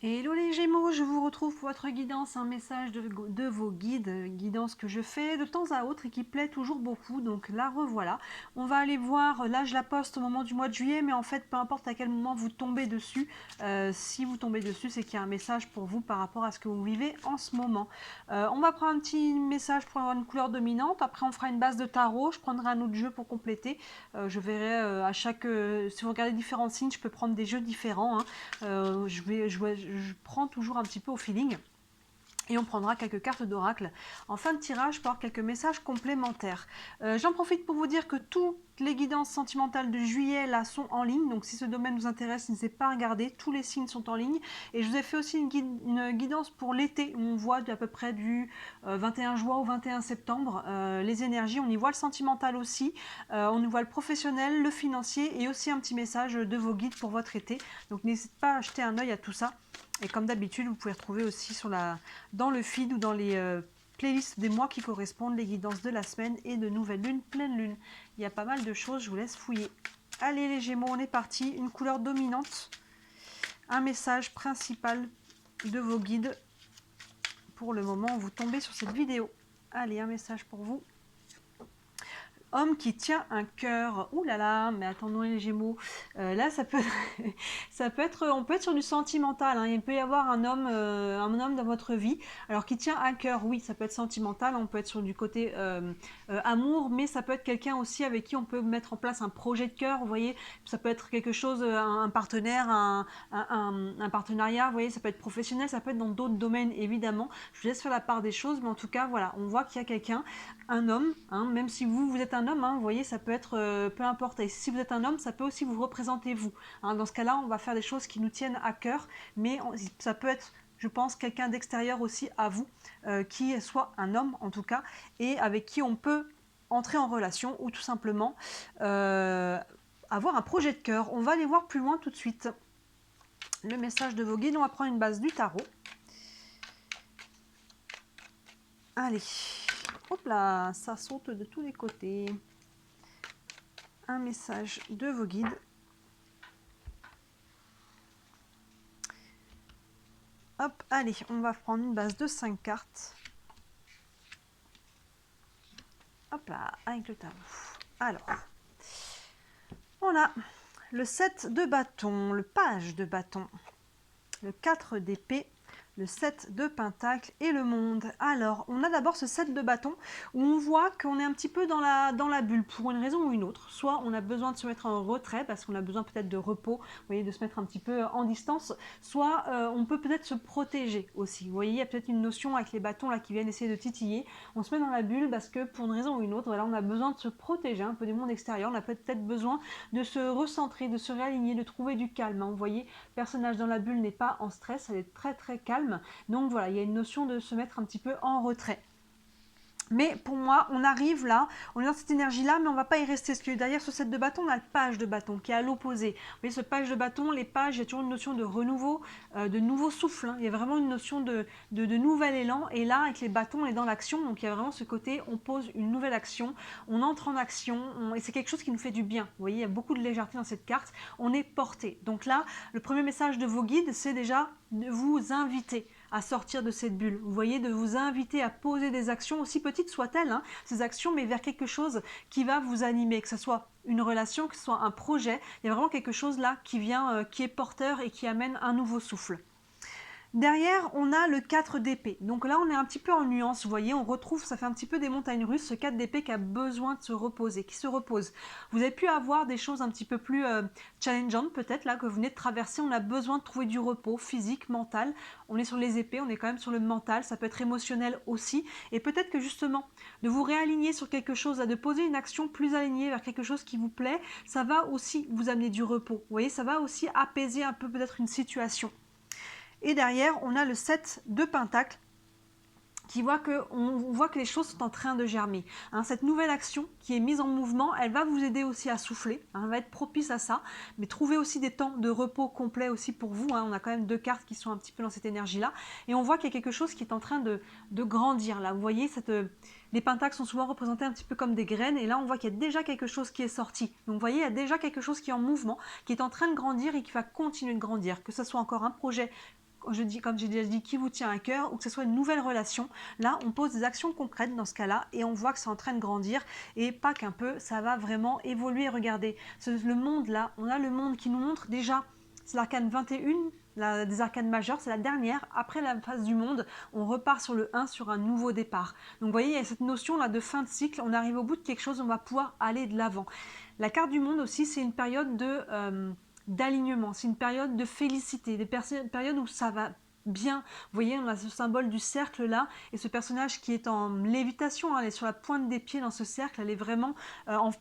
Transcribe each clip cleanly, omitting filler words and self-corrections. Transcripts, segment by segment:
Hello les Gémeaux, je vous retrouve pour votre guidance, un message de vos guides, guidance que je fais de temps à autre et qui plaît toujours beaucoup, donc la revoilà. On va aller voir, là je la poste au moment du mois de juillet, mais en fait peu importe à quel moment vous tombez dessus, si vous tombez dessus c'est qu'il y a un message pour vous par rapport à ce que vous vivez en ce moment. On va prendre un petit message pour avoir une couleur dominante, après on fera une base de tarot, je prendrai un autre jeu pour compléter, je verrai à chaque... si vous regardez différents signes, je peux prendre des jeux différents, hein. Je prends toujours un petit peu au feeling. Et on prendra quelques cartes d'oracle en fin de tirage pour avoir quelques messages complémentaires. J'en profite pour vous dire que toutes les guidances sentimentales de juillet là sont en ligne, donc si ce domaine vous intéresse, n'hésitez pas à regarder, tous les signes sont en ligne. Et je vous ai fait aussi une guidance pour l'été, où on voit à peu près du 21 juin au 21 septembre les énergies, on y voit le sentimental aussi, on y voit le professionnel, le financier et aussi un petit message de vos guides pour votre été. Donc n'hésitez pas à jeter un œil à tout ça. Et comme d'habitude, vous pouvez retrouver aussi dans le feed ou dans les playlists des mois qui correspondent, les guidances de la semaine et de nouvelle lune, pleine lune. Il y a pas mal de choses, je vous laisse fouiller. Allez les Gémeaux, on est parti. Une couleur dominante, un message principal de vos guides pour le moment où vous tombez sur cette vidéo. Allez, un message pour vous. Homme qui tient un cœur. Ouh là là, mais attendons les Gémeaux. Là, ça peut, on peut être sur du sentimental, hein. Il peut y avoir un homme dans votre vie. Alors qui tient un cœur, oui, ça peut être sentimental. On peut être sur du côté amour, mais ça peut être quelqu'un aussi avec qui on peut mettre en place un projet de cœur. Vous voyez, ça peut être quelque chose, un partenaire, un partenariat. Vous voyez, ça peut être professionnel, ça peut être dans d'autres domaines évidemment. Je vous laisse faire la part des choses, mais en tout cas, voilà, on voit qu'il y a quelqu'un, un homme, hein, même si vous êtes un homme, hein, vous voyez, ça peut être, peu importe, et si vous êtes un homme, ça peut aussi vous représenter vous, hein. Dans ce cas-là, on va faire des choses qui nous tiennent à cœur, mais ça peut être, je pense, quelqu'un d'extérieur aussi à vous, qui soit un homme en tout cas, et avec qui on peut entrer en relation, ou tout simplement avoir un projet de cœur. On va aller voir plus loin tout de suite. Le message de vos guides, on va prendre une base du tarot. Allez, hop là, ça saute de tous les côtés. Un message de vos guides. Hop, allez, on va prendre une base de 5 cartes. Hop là, avec le tarot. Alors, on a le 7 de bâton, le page de bâton, le 4 d'épée, le 7 de pentacle et le monde. Alors, on a d'abord ce 7 de bâton où on voit qu'on est un petit peu dans la bulle pour une raison ou une autre. Soit on a besoin de se mettre en retrait parce qu'on a besoin peut-être de repos, vous voyez, de se mettre un petit peu en distance. Soit on peut peut-être se protéger aussi. Vous voyez, il y a peut-être une notion avec les bâtons là qui viennent essayer de titiller. On se met dans la bulle parce que pour une raison ou une autre, voilà, on a besoin de se protéger un peu du monde extérieur. On a peut-être besoin de se recentrer, de se réaligner, de trouver du calme, hein. Vous voyez, le personnage dans la bulle n'est pas en stress, elle est très très calme. Donc voilà, il y a une notion de se mettre un petit peu en retrait. Mais pour moi, on arrive là, on est dans cette énergie-là, mais on ne va pas y rester. Parce que derrière ce 7 de bâton, on a le page de bâton qui est à l'opposé. Vous voyez, ce page de bâton, les pages, il y a toujours une notion de renouveau, de nouveau souffle, hein. Il y a vraiment une notion de nouvel élan. Et là, avec les bâtons, on est dans l'action. Donc il y a vraiment ce côté, on pose une nouvelle action, on entre en action, et c'est quelque chose qui nous fait du bien. Vous voyez, il y a beaucoup de légèreté dans cette carte. On est porté. Donc là, le premier message de vos guides, c'est déjà de vous inviter à sortir de cette bulle. Vous voyez, de vous inviter à poser des actions, aussi petites soient-elles, hein, ces actions, mais vers quelque chose qui va vous animer, que ce soit une relation, que ce soit un projet. Il y a vraiment quelque chose là qui vient, qui est porteur et qui amène un nouveau souffle. Derrière, on a le 4 d'épée. Donc là, on est un petit peu en nuance, vous voyez, on retrouve, ça fait un petit peu des montagnes russes, ce 4 d'épée qui a besoin de se reposer, qui se repose. Vous avez pu avoir des choses un petit peu plus challengeantes, peut-être, là, que vous venez de traverser. On a besoin de trouver du repos physique, mental. On est sur les épées, on est quand même sur le mental, ça peut être émotionnel aussi. Et peut-être que justement, de vous réaligner sur quelque chose, de poser une action plus alignée vers quelque chose qui vous plaît, ça va aussi vous amener du repos. Vous voyez, ça va aussi apaiser un peu peut-être une situation. Et derrière, on a le 7 de pentacle qui voit on voit que les choses sont en train de germer. Hein, cette nouvelle action qui est mise en mouvement, elle va vous aider aussi à souffler, hein, elle va être propice à ça, mais trouvez aussi des temps de repos complets aussi pour vous. Hein, on a quand même 2 cartes qui sont un petit peu dans cette énergie-là, et on voit qu'il y a quelque chose qui est en train de grandir. Là, vous voyez, les pentacles sont souvent représentés un petit peu comme des graines, et là, on voit qu'il y a déjà quelque chose qui est sorti. Donc, vous voyez, il y a déjà quelque chose qui est en mouvement, qui est en train de grandir et qui va continuer de grandir, que ce soit encore un projet comme j'ai déjà dit, qui vous tient à cœur, ou que ce soit une nouvelle relation. Là, on pose des actions concrètes dans ce cas-là, et on voit que c'est en train de grandir, et pas qu'un peu, ça va vraiment évoluer. Regardez, le monde là, on a le monde qui nous montre déjà, c'est l'arcane 21, des arcanes majeures, c'est la dernière. Après la phase du monde, on repart sur le 1, sur un nouveau départ. Donc vous voyez, il y a cette notion là de fin de cycle, on arrive au bout de quelque chose, on va pouvoir aller de l'avant. La carte du monde aussi, c'est une période d'alignement, c'est une période de félicité, des périodes où ça va bien. Vous voyez, on a ce symbole du cercle là, et ce personnage qui est en lévitation, hein, elle est sur la pointe des pieds dans ce cercle, elle est vraiment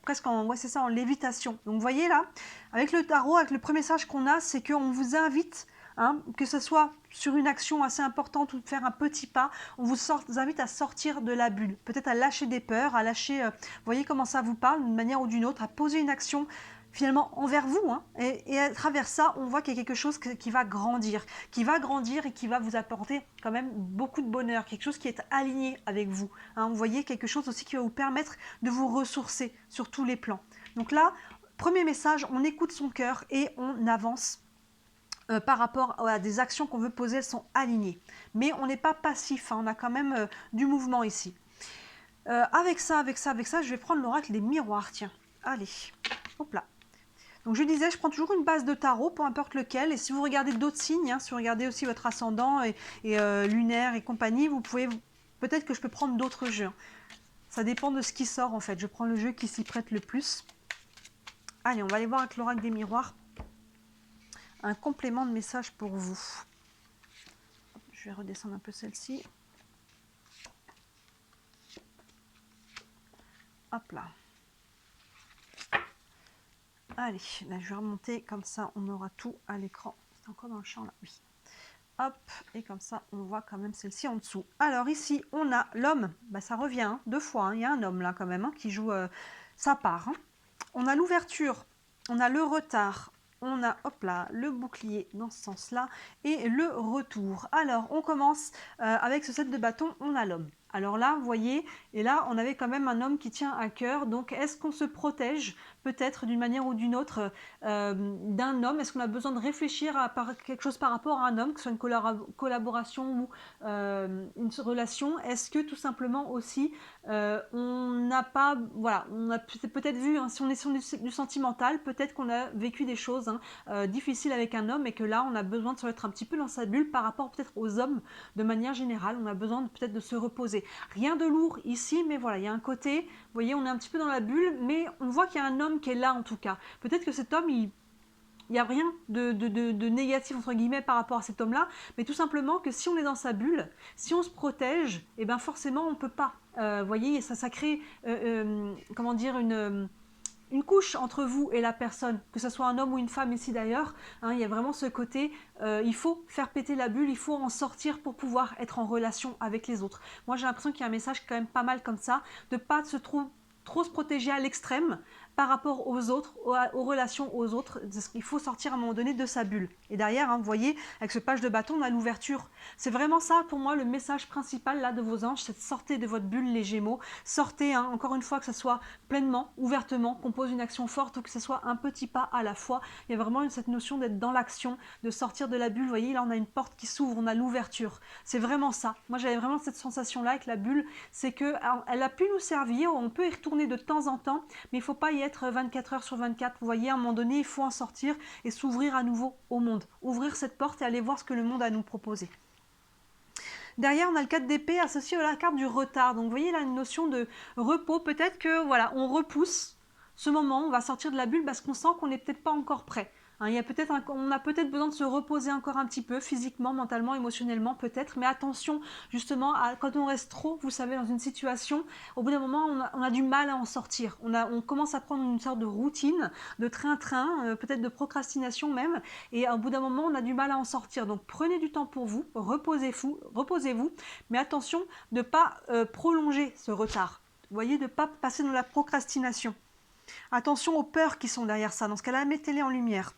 presque en, ouais, c'est ça, en lévitation. Donc vous voyez là, avec le tarot, avec le premier message qu'on a, c'est qu'on vous invite, hein, que ce soit sur une action assez importante ou de faire un petit pas, on vous invite à sortir de la bulle, peut-être à lâcher des peurs, à lâcher, vous voyez comment ça vous parle, d'une manière ou d'une autre, à poser une action finalement envers vous, hein, et à travers ça, on voit qu'il y a quelque chose qui va grandir et qui va vous apporter quand même beaucoup de bonheur, quelque chose qui est aligné avec vous, hein, vous voyez, quelque chose aussi qui va vous permettre de vous ressourcer sur tous les plans. Donc là, premier message, on écoute son cœur et on avance par rapport à des actions qu'on veut poser, elles sont alignées. Mais on n'est pas passif, hein, on a quand même du mouvement ici. Avec ça, je vais prendre l'oracle des miroirs, tiens. Allez, hop là. Donc je disais, je prends toujours une base de tarot, peu importe lequel, et si vous regardez d'autres signes, hein, si vous regardez aussi votre ascendant et lunaire et compagnie, vous pouvez, peut-être que je peux prendre d'autres jeux. Ça dépend de ce qui sort en fait, je prends le jeu qui s'y prête le plus. Allez, on va aller voir avec l'oracle des miroirs. Un complément de message pour vous. Je vais redescendre un peu celle-ci. Hop là. Allez, là je vais remonter, comme ça on aura tout à l'écran. C'est encore dans le champ là, oui. Hop, et comme ça on voit quand même celle-ci en dessous. Alors ici on a l'homme, bah, ça revient hein, 2 fois, hein. Il y a un homme là quand même hein, qui joue sa part. Hein. On a l'ouverture, on a le retard, on a hop là, le bouclier dans ce sens-là et le retour. Alors on commence avec ce set de bâtons, on a l'homme. Alors là, vous voyez, et là, on avait quand même un homme qui tient à cœur. Donc, est-ce qu'on se protège peut-être d'une manière ou d'une autre d'un homme? Est-ce qu'on a besoin de réfléchir à quelque chose par rapport à un homme, que ce soit une collaboration ou une relation? Est-ce que tout simplement aussi, on n'a pas, voilà, on a peut-être vu, hein, si on est sur du sentimental, peut-être qu'on a vécu des choses difficiles avec un homme et que là, on a besoin de se mettre un petit peu dans sa bulle par rapport peut-être aux hommes de manière générale. On a besoin peut-être de se reposer. Rien de lourd ici, mais voilà, il y a un côté, vous voyez, on est un petit peu dans la bulle, mais on voit qu'il y a un homme qui est là en tout cas. Peut-être que cet homme, il n'y a rien de négatif entre guillemets par rapport à cet homme-là, mais tout simplement que si on est dans sa bulle, si on se protège, et bien forcément on ne peut pas. Vous voyez, ça crée, comment dire, une couche entre vous et la personne, que ce soit un homme ou une femme ici d'ailleurs, hein, il y a vraiment ce côté, il faut faire péter la bulle, il faut en sortir pour pouvoir être en relation avec les autres. Moi j'ai l'impression qu'il y a un message quand même pas mal comme ça, de ne pas trop se protéger à l'extrême par rapport aux autres, aux relations aux autres. Il faut sortir à un moment donné de sa bulle. Et derrière, hein, vous voyez, avec ce page de bâton, on a l'ouverture. C'est vraiment ça, pour moi, le message principal là de vos anges, c'est de sortir de votre bulle, les Gémeaux. Sortez, hein, encore une fois, que ce soit pleinement, ouvertement, qu'on pose une action forte ou que ce soit un petit pas à la fois. Il y a vraiment cette notion d'être dans l'action, de sortir de la bulle. Vous voyez, là, on a une porte qui s'ouvre, on a l'ouverture. C'est vraiment ça. Moi, j'avais vraiment cette sensation-là avec la bulle, c'est qu'elle a pu nous servir, on peut y retourner de temps en temps, mais il ne faut pas y être 24 heures sur 24. Vous voyez, à un moment donné, il faut en sortir et s'ouvrir à nouveau au monde. Ouvrir cette porte et aller voir ce que le monde a à nous proposer. Derrière, on a le 4 d'épée associé à la carte du retard. Donc, vous voyez là, une notion de repos. Peut-être que, voilà, on repousse ce moment, on va sortir de la bulle parce qu'on sent qu'on n'est peut-être pas encore prêt. Hein, on a peut-être besoin de se reposer encore un petit peu, physiquement, mentalement, émotionnellement peut-être, mais attention justement, quand on reste trop, vous savez, dans une situation, au bout d'un moment, on a du mal à en sortir. On commence à prendre une sorte de routine, de train-train, peut-être de procrastination même, et au bout d'un moment, on a du mal à en sortir. Donc prenez du temps pour vous, reposez-vous, mais attention de ne pas prolonger ce retard. Vous voyez, de ne pas passer dans la procrastination. Attention aux peurs qui sont derrière ça. Dans ce cas-là, mettez-les en lumière.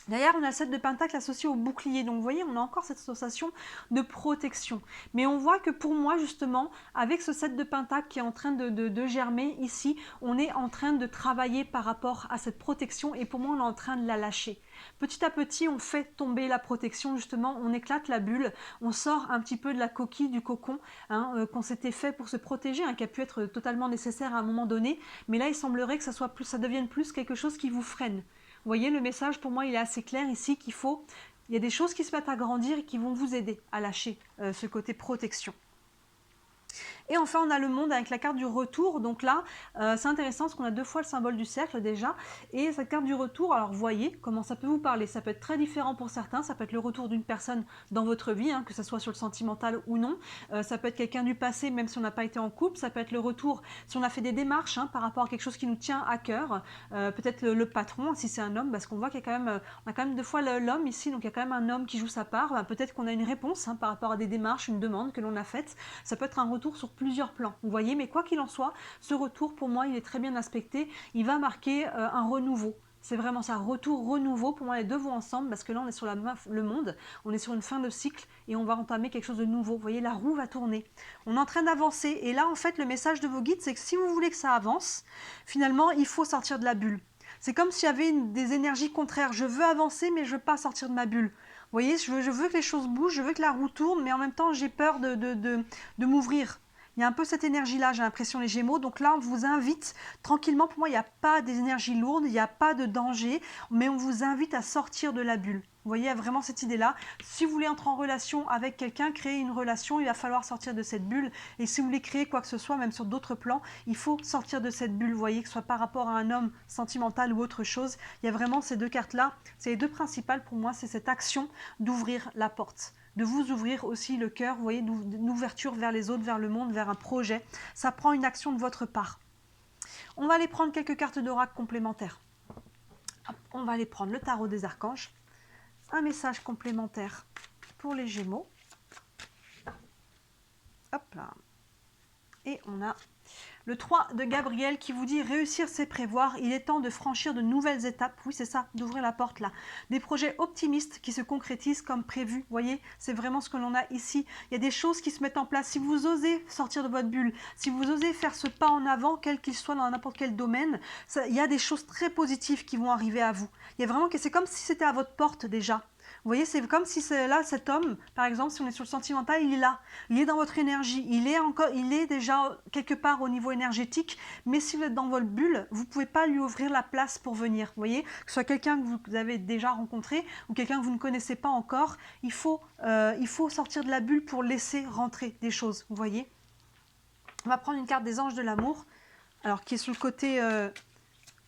Derrière, on a le 7 de Pentacle associé au bouclier. Donc, vous voyez, on a encore cette sensation de protection. Mais on voit que pour moi, justement, avec ce 7 de Pentacle qui est en train de germer ici, on est en train de travailler par rapport à cette protection et pour moi, on est en train de la lâcher. Petit à petit, on fait tomber la protection, justement, on éclate la bulle, on sort un petit peu de la coquille, du cocon qu'on s'était fait pour se protéger, qui a pu être totalement nécessaire à un moment donné. Mais là, il semblerait que ça devienne plus quelque chose qui vous freine. Vous voyez, le message pour moi il est assez clair ici qu'il faut, il y a des choses qui se mettent à grandir et qui vont vous aider à lâcher ce côté protection. Et enfin, on a le monde avec la carte du retour. Donc là, c'est intéressant parce qu'on a 2 fois le symbole du cercle déjà. Et cette carte du retour, alors voyez comment ça peut vous parler. Ça peut être très différent pour certains. Ça peut être le retour d'une personne dans votre vie, que ce soit sur le sentimental ou non. Ça peut être quelqu'un du passé, même si on n'a pas été en couple. Ça peut être le retour si on a fait des démarches par rapport à quelque chose qui nous tient à cœur. Peut-être le patron, si c'est un homme, parce qu'on voit qu'il y a quand même, on a quand même 2 fois l'homme ici. Donc il y a quand même un homme qui joue sa part. Peut-être qu'on a une réponse par rapport à des démarches, une demande que l'on a faite. Ça peut être un retour sur plusieurs plans, vous voyez, mais quoi qu'il en soit, ce retour pour moi il est très bien aspecté, il va marquer un renouveau. C'est vraiment ça, retour, renouveau, pour moi les deux vont ensemble parce que là on est sur le monde, on est sur une fin de cycle et on va entamer quelque chose de nouveau. Vous voyez, la roue va tourner, on est en train d'avancer et là en fait le message de vos guides c'est que si vous voulez que ça avance, finalement il faut sortir de la bulle. C'est comme s'il y avait des énergies contraires, je veux avancer mais je veux pas sortir de ma bulle. Vous voyez, je veux que les choses bougent, je veux que la roue tourne mais en même temps j'ai peur de m'ouvrir. Il y a un peu cette énergie-là, j'ai l'impression, les Gémeaux. Donc là, on vous invite tranquillement. Pour moi, il n'y a pas d'énergie lourde, il n'y a pas de danger, mais on vous invite à sortir de la bulle. Vous voyez, il y a vraiment cette idée-là. Si vous voulez entrer en relation avec quelqu'un, créer une relation, il va falloir sortir de cette bulle. Et si vous voulez créer quoi que ce soit, même sur d'autres plans, il faut sortir de cette bulle. Vous voyez, que ce soit par rapport à un homme sentimental ou autre chose. Il y a vraiment ces deux cartes-là. C'est les deux principales pour moi, c'est cette action d'ouvrir la porte, de vous ouvrir aussi le cœur, vous voyez, une ouverture vers les autres, vers le monde, vers un projet. Ça prend une action de votre part. On va aller prendre quelques cartes d'oracle complémentaires. Hop, on va aller prendre le tarot des archanges. Un message complémentaire pour les Gémeaux. Hop là. Et on a le 3 de Gabriel qui vous dit réussir c'est prévoir, il est temps de franchir de nouvelles étapes. Oui c'est ça, d'ouvrir la porte là. Des projets optimistes qui se concrétisent comme prévu. Vous voyez, c'est vraiment ce que l'on a ici. Il y a des choses qui se mettent en place. Si vous osez sortir de votre bulle, si vous osez faire ce pas en avant, quel qu'il soit dans n'importe quel domaine, il y a des choses très positives qui vont arriver à vous. Il y a vraiment que c'est comme si c'était à votre porte déjà. Vous voyez, c'est comme si c'est là, cet homme, par exemple, si on est sur le sentimental, il est là, il est dans votre énergie, il est déjà quelque part au niveau énergétique, mais si vous êtes dans votre bulle, vous ne pouvez pas lui ouvrir la place pour venir. Vous voyez, que ce soit quelqu'un que vous avez déjà rencontré ou quelqu'un que vous ne connaissez pas encore, il faut sortir de la bulle pour laisser rentrer des choses. Vous voyez, on va prendre une carte des anges de l'amour, alors qui est sur le côté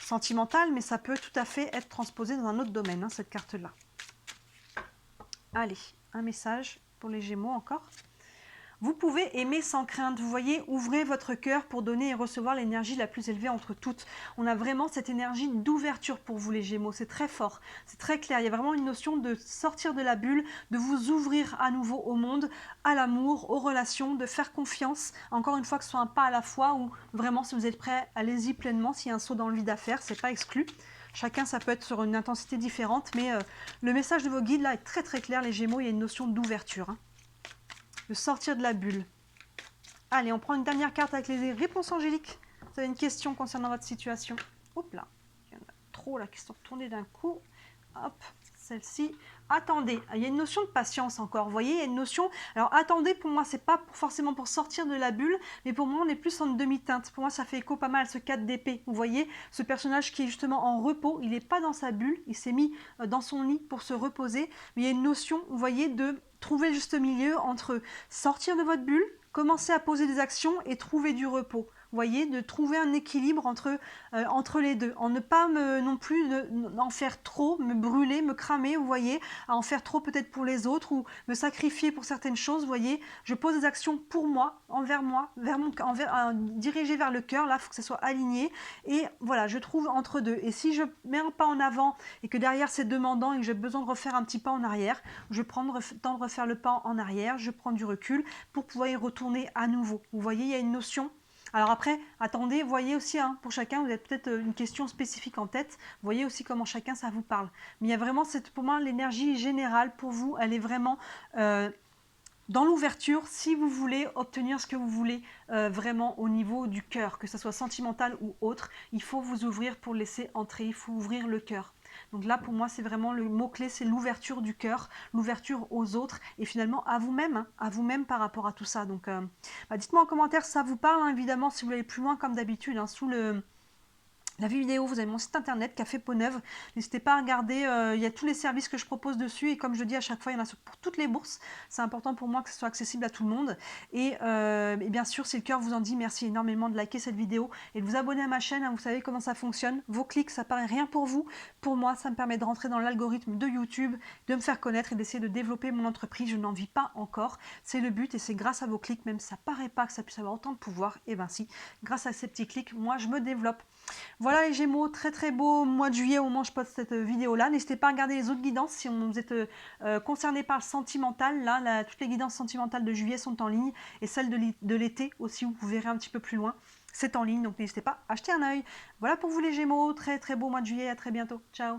sentimental, mais ça peut tout à fait être transposé dans un autre domaine, cette carte-là. Allez, un message pour les Gémeaux encore. Vous pouvez aimer sans crainte. Vous voyez, ouvrez votre cœur pour donner et recevoir l'énergie la plus élevée entre toutes. On a vraiment cette énergie d'ouverture pour vous les Gémeaux. C'est très fort, c'est très clair. Il y a vraiment une notion de sortir de la bulle, de vous ouvrir à nouveau au monde, à l'amour, aux relations, de faire confiance. Encore une fois, que ce soit un pas à la fois ou vraiment si vous êtes prêts, allez-y pleinement. S'il y a un saut dans le vide à faire, c'est pas exclu. Chacun, ça peut être sur une intensité différente, mais le message de vos guides, là, est très très clair, les Gémeaux, il y a une notion d'ouverture, de sortir de la bulle. Allez, on prend une dernière carte avec les réponses angéliques. Vous avez une question concernant votre situation. Hop là, il y en a trop là qui sont retournés d'un coup. Hop, celle-ci. Attendez, il y a une notion de patience encore, vous voyez, il y a une notion... Alors attendez, pour moi, c'est pas forcément pour sortir de la bulle, mais pour moi, on est plus en demi-teinte. Pour moi, ça fait écho pas mal à ce 4 d'épée. Vous voyez, ce personnage qui est justement en repos, il n'est pas dans sa bulle, il s'est mis dans son nid pour se reposer, mais il y a une notion, vous voyez, de trouver le juste milieu entre sortir de votre bulle, commencer à poser des actions et trouver du repos. Vous voyez, de trouver un équilibre entre les deux, en ne pas non plus en faire trop, me brûler, me cramer, vous voyez, à en faire trop peut-être pour les autres ou me sacrifier pour certaines choses, vous voyez, je pose des actions pour moi, dirigées vers le cœur, là, il faut que ça soit aligné, et voilà, je trouve entre deux, et si je mets un pas en avant, et que derrière c'est demandant, et que j'ai besoin de refaire un petit pas en arrière, je prends le temps de refaire le pas en arrière, je prends du recul, pour pouvoir y retourner à nouveau, vous voyez, il y a une notion Alors après, attendez, voyez aussi, hein, pour chacun, vous avez peut-être une question spécifique en tête, voyez aussi comment chacun ça vous parle. Mais il y a vraiment, pour moi, l'énergie générale pour vous, elle est vraiment dans l'ouverture, si vous voulez obtenir ce que vous voulez vraiment au niveau du cœur, que ce soit sentimental ou autre, il faut vous ouvrir pour laisser entrer, il faut ouvrir le cœur. Donc là, pour moi, c'est vraiment le mot-clé, c'est l'ouverture du cœur, l'ouverture aux autres et finalement à vous-même, hein, à vous-même par rapport à tout ça. Donc dites-moi en commentaire si ça vous parle, hein, évidemment, si vous voulez aller plus loin comme d'habitude, hein, sous la vidéo, vous avez mon site internet Café Peau Neuve. N'hésitez pas à regarder, il y a tous les services que je propose dessus et comme je dis à chaque fois, il y en a pour toutes les bourses. C'est important pour moi que ce soit accessible à tout le monde. Et bien sûr, si le cœur vous en dit, merci énormément de liker cette vidéo et de vous abonner à ma chaîne. Hein, vous savez comment ça fonctionne. Vos clics, ça paraît rien pour vous. Pour moi, ça me permet de rentrer dans l'algorithme de YouTube, de me faire connaître et d'essayer de développer mon entreprise. Je n'en vis pas encore. C'est le but et c'est grâce à vos clics, même si ça paraît pas que ça puisse avoir autant de pouvoir. Et ben si, grâce à ces petits clics, moi, je me développe. Voilà les Gémeaux, très très beau mois de juillet au moment où je poste cette vidéo là. N'hésitez pas à regarder les autres guidances si vous êtes concerné par le sentimental. Là, toutes les guidances sentimentales de juillet sont en ligne et celles de l'été aussi, où vous verrez un petit peu plus loin. C'est en ligne, donc n'hésitez pas à jeter un œil. Voilà pour vous les Gémeaux, très très beau mois de juillet, à très bientôt. Ciao.